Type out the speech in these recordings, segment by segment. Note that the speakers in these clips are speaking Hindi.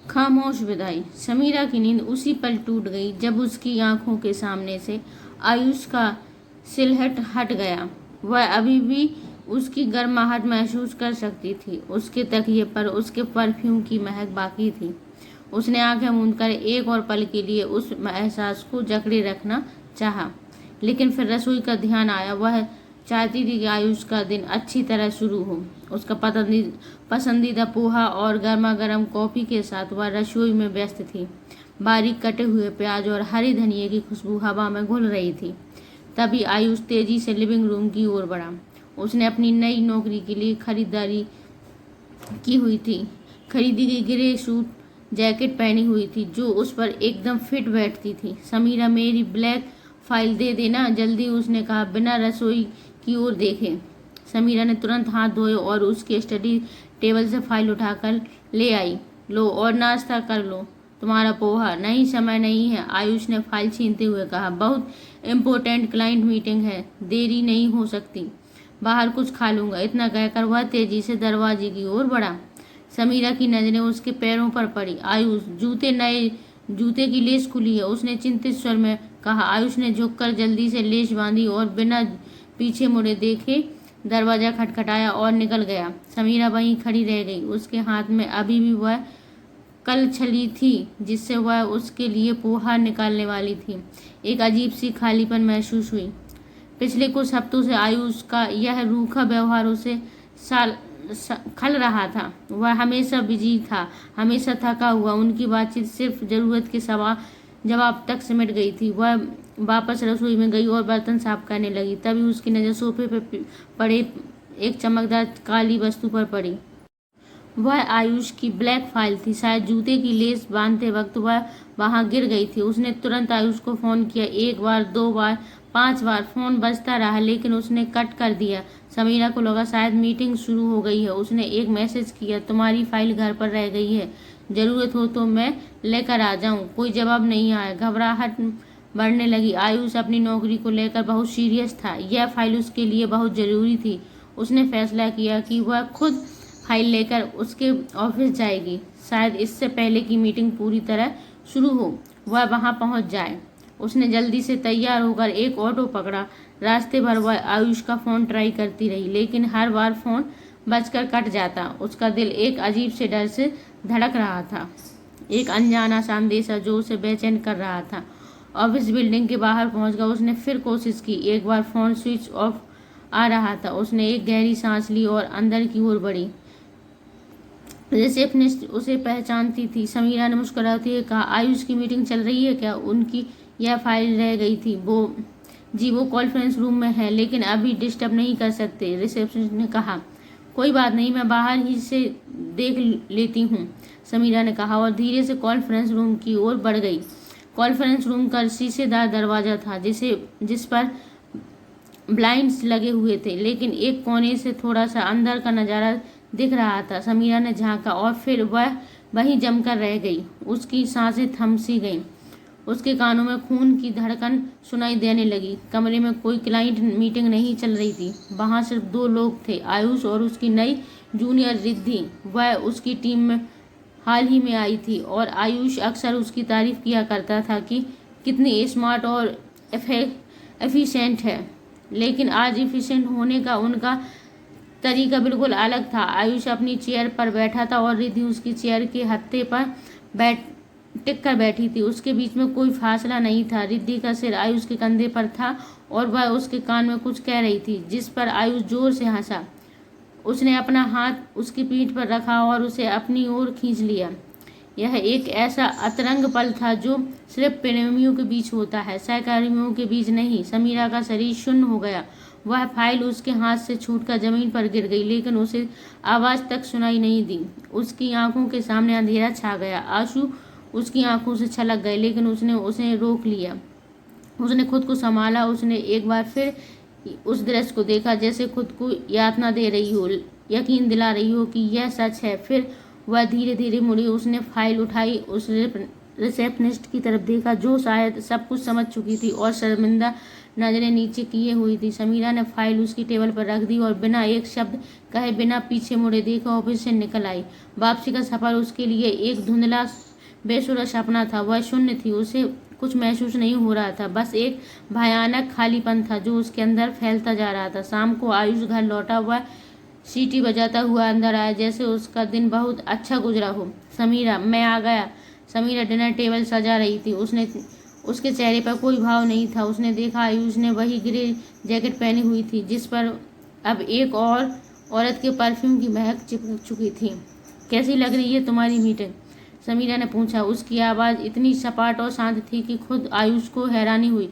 खामोश विदाई। समीरा की नींद उसी पल टूट गई जब उसकी आंखों के सामने से आयुष का सिलहट हट गया। वह अभी भी उसकी गर्माहट महसूस कर सकती थी। उसके तकिए पर उसके परफ्यूम की महक बाकी थी। उसने आंखें मूंदकर एक और पल के लिए उस एहसास को जकड़े रखना चाहा, लेकिन फिर रसोई का ध्यान आया। वह चाहती थी कि आयुष का दिन अच्छी तरह शुरू हो। उसका पसंदीदा पोहा और गर्मा गर्म कॉफी के साथ वह रसोई में व्यस्त थी। बारीक कटे हुए प्याज और हरी धनिए की खुशबू हवा में घुल रही थी। तभी आयुष तेजी से लिविंग रूम की ओर बढ़ा। उसने अपनी नई नौकरी के लिए खरीदारी की हुई थी। खरीदी गई ग्रे सूट जैकेट पहनी हुई थी जो उस पर एकदम फिट बैठती थी। समीरा, मेरी ब्लैक फाइल दे देना जल्दी, उसने कहा बिना रसोई की ओर देखे। समीरा ने तुरंत हाथ धोए और उसके स्टडी टेबल से फाइल उठाकर ले आई। लो और नाश्ता कर लो, तुम्हारा पोहा। नहीं, समय नहीं है, आयुष ने फाइल छीनते हुए कहा। बहुत इम्पोर्टेंट क्लाइंट मीटिंग है, देरी नहीं हो सकती। बाहर कुछ खा लूंगा। इतना कहकर वह तेजी से दरवाजे की ओर बढ़ा। समीरा की नजरें उसके पैरों पर पड़ी। आयुष, नए जूते की लेस खुली है, उसने चिंतित स्वर में कहा। आयुष ने झुककर जल्दी से लेस बांधी और बिना पीछे मुड़े देखे दरवाजा खटखटाया और निकल गया। समीरा वहीं खड़ी रह गई। उसके हाथ में अभी भी वह कल छली थी जिससे वह उसके लिए पोहा निकालने वाली थी। एक अजीब सी खालीपन महसूस हुई। पिछले कुछ हफ्तों से आयुष का यह रूखा व्यवहार उसे खल रहा था। वह हमेशा बिजी था, हमेशा थका हुआ। उनकी बातचीत सिर्फ जरूरत के जवाब तक सिमट गई थी। वह वापस रसोई में गई और बर्तन साफ करने लगी। तभी उसकी नज़र सोफे पर पड़े एक चमकदार काली वस्तु पर पड़ी। वह आयुष की ब्लैक फाइल थी। शायद जूते की लेस बांधते वक्त वह वहां गिर गई थी। उसने तुरंत आयुष को फोन किया। 1 बार, 2 बार, 5 बार फोन बजता रहा, लेकिन उसने कट कर दिया। समीरा को लगा शायद मीटिंग शुरू हो गई है। उसने एक मैसेज किया, तुम्हारी फाइल घर पर रह गई है, जरूरत हो तो मैं लेकर आ जाऊं। कोई जवाब नहीं आया। घबराहट बढ़ने लगी। आयुष अपनी नौकरी को लेकर बहुत सीरियस था। यह फाइल उसके लिए बहुत जरूरी थी। उसने फैसला किया कि वह खुद फाइल लेकर उसके ऑफिस जाएगी। शायद इससे पहले कि मीटिंग पूरी तरह शुरू हो वह वहां पहुंच जाए। उसने जल्दी से तैयार होकर एक ऑटो पकड़ा। रास्ते भर वह आयुष का फोन ट्राई करती रही, लेकिन हर बार फोन बजकर कट जाता। उसका दिल एक अजीब से डर से धड़क रहा था, एक अनजाना सा अंदेशा जो उसे बेचैन कर रहा था। ऑफिस बिल्डिंग के बाहर पहुंचकर उसने फिर कोशिश की। एक बार फोन स्विच ऑफ आ रहा था। उसने एक गहरी सांस ली और अंदर की ओर बढ़ी। रिसेप्शनिस्ट उसे पहचानती थी। समीरा ने मुस्कुराते हुए कहा, आयुष की मीटिंग चल रही है क्या? उनकी यह फाइल रह गई थी। वो कॉन्फ्रेंस रूम में है, लेकिन अभी डिस्टर्ब नहीं कर सकते, रिसेप्शनिस्ट ने कहा। कोई बात नहीं, मैं बाहर ही से देख लेती हूँ, समीरा ने कहा और धीरे से कॉन्फ्रेंस रूम की ओर बढ़ गई। कॉन्फ्रेंस रूम का शीशेदार दरवाजा था जिस पर ब्लाइंड्स लगे हुए थे, लेकिन एक कोने से थोड़ा सा अंदर का नज़ारा दिख रहा था। समीरा ने झांका और फिर वह वहीं जमकर रह गई। उसकी सांसें थम सी गईं। उसके कानों में खून की धड़कन सुनाई देने लगी। कमरे में कोई क्लाइंट मीटिंग नहीं चल रही थी। वहां सिर्फ 2 लोग थे, आयुष और उसकी नई जूनियर रिद्धि। वह उसकी टीम में हाल ही में आई थी और आयुष अक्सर उसकी तारीफ किया करता था कि कितनी स्मार्ट और एफिशिएंट है। लेकिन आज एफिशिएंट होने का उनका तरीका बिल्कुल अलग था। आयुष अपनी चेयर पर बैठा था और रिद्धि उसकी चेयर के हत्थे पर टिक कर बैठी थी। उसके बीच में कोई फासला नहीं था। रिद्धि का सिर आयुष के कंधे पर था और वह उसके कान में कुछ कह रही थी, जिस पर आयुष जोर से हंसा। उसने अपना हाथ उसकी पीठ पर रखा और उसे अपनी ओर खींच लिया। यह एक ऐसा अतरंग पल था जो सिर्फ प्रेमियों के बीच होता है, सहकर्मियों के बीच नहीं। समीरा का शरीर शून्य हो गया। वह फाइल उसके हाथ से छूटकर जमीन पर गिर गई, लेकिन उसे आवाज तक सुनाई नहीं दी। उसकी आंखों के सामने अंधेरा छा गया। आंसू उसकी आंखों से छलक गए, लेकिन उसने उसे रोक लिया। उसने खुद को संभाला। उसने एक बार फिर उस दृश्य को देखा, जैसे खुद को यातना दे रही हो, यकीन दिला रही हो कि यह सच है। फिर वह धीरे धीरे मुड़ी। उसने फाइल उठाई, उस रिसेप्शनिस्ट की तरफ देखा जो शायद सब कुछ समझ चुकी थी और शर्मिंदा नजरें नीचे किए हुई थी। समीरा ने फाइल उसकी टेबल पर रख दी और बिना एक शब्द कहे, बिना पीछे मुड़े देखे ऑफिस से निकल आई। वापसी का सफर उसके लिए एक धुंधला बेसुरा सपना था। वह शून्य थी, उसे कुछ महसूस नहीं हो रहा था, बस एक भयानक खालीपन था जो उसके अंदर फैलता जा रहा था। शाम को आयुष घर लौटा। वह सीटी बजाता हुआ अंदर आया, जैसे उसका दिन बहुत अच्छा गुजरा हो। समीरा, मैं आ गया। समीरा डिनर टेबल सजा रही थी। उसके चेहरे पर कोई भाव नहीं था। उसने देखा आयुष ने वही ग्रे जैकेट पहनी हुई थी जिस पर अब एक और औरत के परफ्यूम की महक चिपक चुकी थी। कैसी लग रही है तुम्हारी मीटिंग? समीरा ने पूछा। उसकी आवाज़ इतनी सपाट और शांत थी कि खुद आयुष को हैरानी हुई।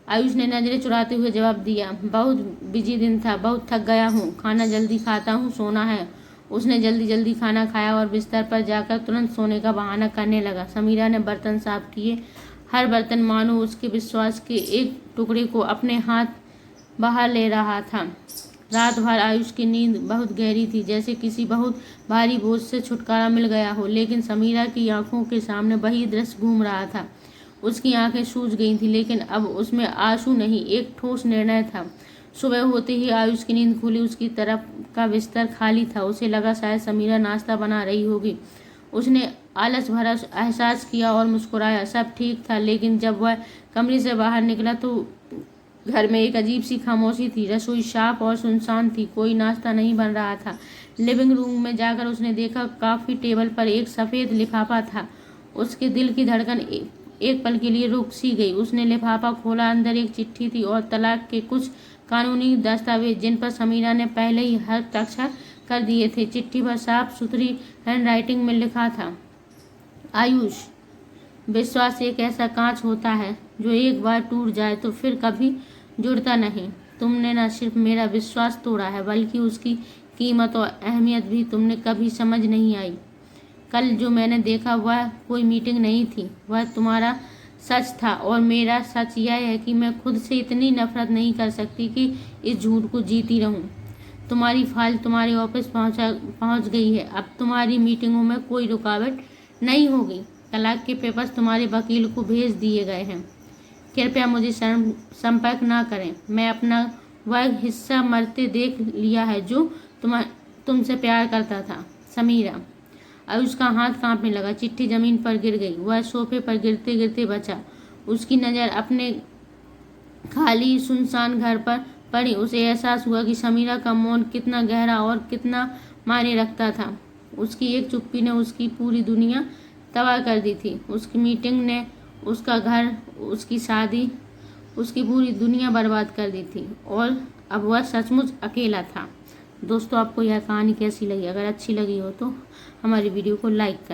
आयुष ने नजरें चुराते हुए जवाब दिया, बहुत बिजी दिन था, बहुत थक गया हूँ, खाना जल्दी खाता हूँ, सोना है। उसने जल्दी जल्दी खाना खाया और बिस्तर पर जाकर तुरंत सोने का बहाना करने लगा। समीरा ने बर्तन साफ किए, हर बर्तन मानो उसके विश्वास के एक टुकड़े को अपने हाथ बाहर ले रहा था। रात भर आयुष की नींद बहुत गहरी थी, जैसे किसी बहुत भारी बोझ से छुटकारा मिल गया हो। लेकिन समीरा की आंखों के सामने वही दृश्य घूम रहा था। उसकी आंखें सूज गई थीं, लेकिन अब उसमें आंसू नहीं, एक ठोस निर्णय था। सुबह होते ही आयुष की नींद खुली। उसकी तरफ का बिस्तर खाली था। उसे लगा शायद समीरा नाश्ता बना रही होगी। उसने आलस भरा एहसास किया और मुस्कुराया। सब ठीक था, लेकिन जब वह कमरे से बाहर निकला तो घर में एक अजीब सी खामोशी थी। रसोई साफ और सुनसान थी, कोई नाश्ता नहीं बन रहा था। लिविंग रूम में जाकर उसने देखा कॉफी टेबल पर एक सफ़ेद लिफाफा था। उसके दिल की धड़कन एक पल के लिए रुक सी गई। उसने लिफाफा खोला, अंदर एक चिट्ठी थी और तलाक के कुछ कानूनी दस्तावेज जिन पर समीरा ने पहले ही हस्ताक्षर कर दिए थे। चिट्ठी पर साफ सुथरी हैंडराइटिंग में लिखा था, आयुष, विश्वास एक ऐसा कांच होता है जो एक बार टूट जाए तो फिर कभी जुड़ता नहीं। तुमने न सिर्फ मेरा विश्वास तोड़ा है, बल्कि उसकी कीमत और अहमियत भी तुमने कभी समझ नहीं आई। कल जो मैंने देखा वह कोई मीटिंग नहीं थी, वह तुम्हारा सच था। और मेरा सच यह है कि मैं खुद से इतनी नफरत नहीं कर सकती कि इस झूठ को जीती रहूं। तुम्हारी फाइल तुम्हारे ऑफिस पहुंच गई है। अब तुम्हारी मीटिंगों में कोई रुकावट नहीं होगी। तलाक के पेपर्स तुम्हारे वकील को भेज दिए गए हैं। कृपया मुझे संपर्क ना करें। मैं अपना वह हिस्सा मरते देख लिया है जो तुमसे प्यार करता था। समीरा। आयुष का हाथ कांपने लगा। चिट्ठी जमीन पर गिर गई। वह सोफे पर गिरते गिरते बचा। उसकी नज़र अपने खाली सुनसान घर पर पड़ी। उसे एहसास हुआ कि समीरा का मौन कितना गहरा और कितना मायने रखता था। उसकी एक चुप्पी ने उसकी पूरी दुनिया तबाह कर दी थी। उसकी मीटिंग ने उसका घर, उसकी शादी, उसकी पूरी दुनिया बर्बाद कर दी थी और अब वह सचमुच अकेला था। दोस्तों, आपको यह कहानी कैसी लगी? अगर अच्छी लगी हो तो हमारी वीडियो को लाइक करें।